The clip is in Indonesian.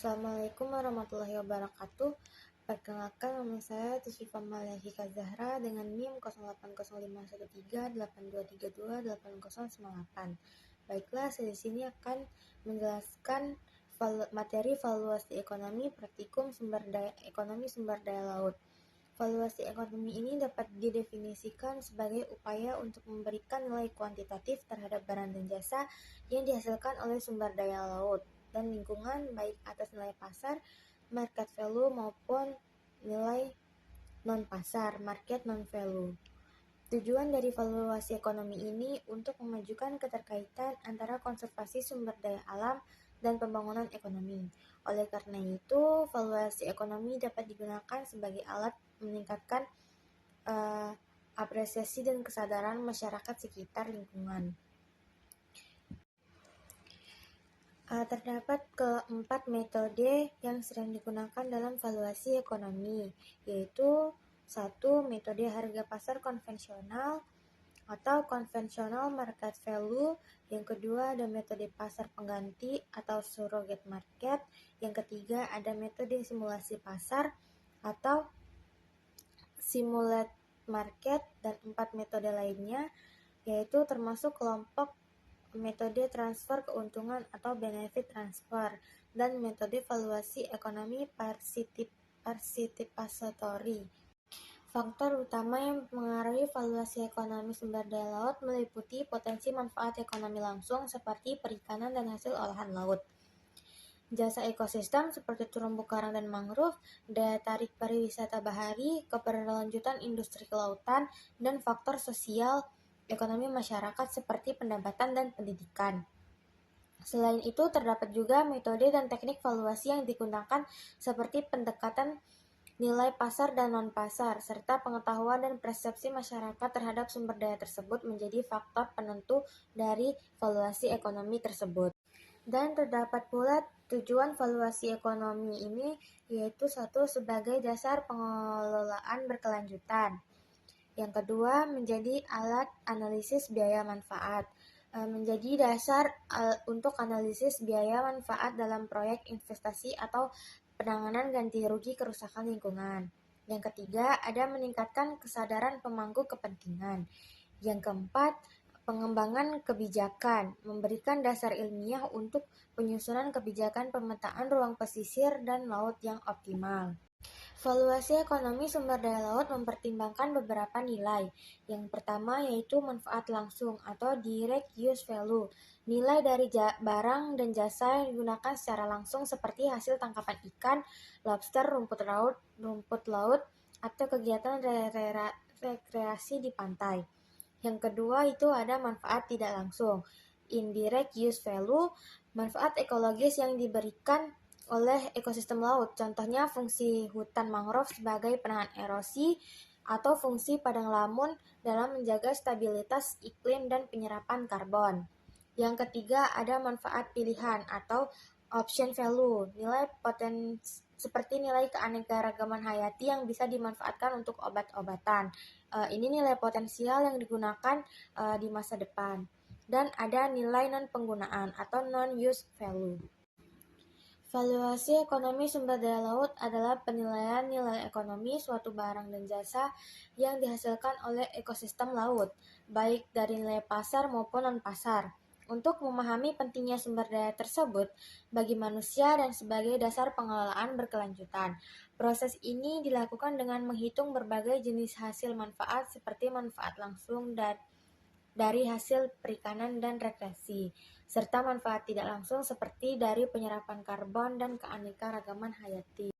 Assalamualaikum warahmatullahi wabarakatuh. Perkenalkan, nama saya Tushifa Malahika Zahra dengan NIM 08051382328098. Baiklah, saya di sini akan menjelaskan materi valuasi ekonomi praktikum ekonomi sumber daya laut. Valuasi ekonomi ini dapat didefinisikan sebagai upaya untuk memberikan nilai kuantitatif terhadap barang dan jasa yang dihasilkan oleh sumber daya laut dan lingkungan, baik atas nilai pasar, market value, maupun nilai non-pasar, market non-value. Tujuan dari valuasi ekonomi ini untuk memajukan keterkaitan antara konservasi sumber daya alam dan pembangunan ekonomi. Oleh karena itu, valuasi ekonomi dapat digunakan sebagai alat meningkatkan apresiasi dan kesadaran masyarakat sekitar lingkungan. Terdapat keempat metode yang sering digunakan dalam valuasi ekonomi, yaitu 1. Metode harga pasar konvensional atau conventional market value. Yang kedua, ada metode pasar pengganti atau surrogate market. Yang ketiga, ada metode simulasi pasar atau simulate market. Dan 4 metode lainnya, yaitu termasuk kelompok metode transfer keuntungan atau benefit transfer, dan metode valuasi ekonomi participatory. Faktor utama yang mengaruhi valuasi ekonomi sumber daya laut meliputi potensi manfaat ekonomi langsung seperti perikanan dan hasil olahan laut, jasa ekosistem seperti terumbu karang dan mangrove, daya tarik pariwisata bahari, keberlanjutan industri kelautan, dan faktor sosial ekonomi masyarakat seperti pendapatan dan pendidikan. Selain itu, terdapat juga metode dan teknik valuasi yang digunakan seperti pendekatan nilai pasar dan non-pasar, serta pengetahuan dan persepsi masyarakat terhadap sumber daya tersebut menjadi faktor penentu dari valuasi ekonomi tersebut. Dan terdapat pula tujuan valuasi ekonomi ini, yaitu 1. Sebagai dasar pengelolaan berkelanjutan. Yang kedua, menjadi alat analisis biaya manfaat. Menjadi dasar untuk analisis biaya manfaat dalam proyek investasi atau penanganan ganti rugi kerusakan lingkungan. Yang ketiga, ada meningkatkan kesadaran pemangku kepentingan. Yang keempat, pengembangan kebijakan, memberikan dasar ilmiah untuk penyusunan kebijakan pemetaan ruang pesisir dan laut yang optimal. Valuasi ekonomi sumber daya laut mempertimbangkan beberapa nilai. Yang pertama yaitu manfaat langsung atau direct use value. Nilai dari barang dan jasa yang digunakan secara langsung seperti hasil tangkapan ikan, lobster, rumput laut, atau kegiatan rekreasi di pantai. Yang kedua itu ada manfaat tidak langsung, indirect use value, manfaat ekologis yang diberikan oleh ekosistem laut, contohnya fungsi hutan mangrove sebagai penahan erosi atau fungsi padang lamun dalam menjaga stabilitas iklim dan penyerapan karbon. Yang ketiga ada manfaat pilihan atau option value, nilai seperti nilai keanekaragaman hayati yang bisa dimanfaatkan untuk obat-obatan. Ini nilai potensial yang digunakan di masa depan. Dan ada nilai non-penggunaan atau non-use value. Valuasi ekonomi sumber daya laut adalah penilaian nilai ekonomi suatu barang dan jasa yang dihasilkan oleh ekosistem laut, baik dari nilai pasar maupun non-pasar. Untuk memahami pentingnya sumber daya tersebut bagi manusia dan sebagai dasar pengelolaan berkelanjutan, proses ini dilakukan dengan menghitung berbagai jenis hasil manfaat seperti manfaat langsung dari hasil perikanan dan rekreasi, serta manfaat tidak langsung seperti dari penyerapan karbon dan keanekaragaman hayati.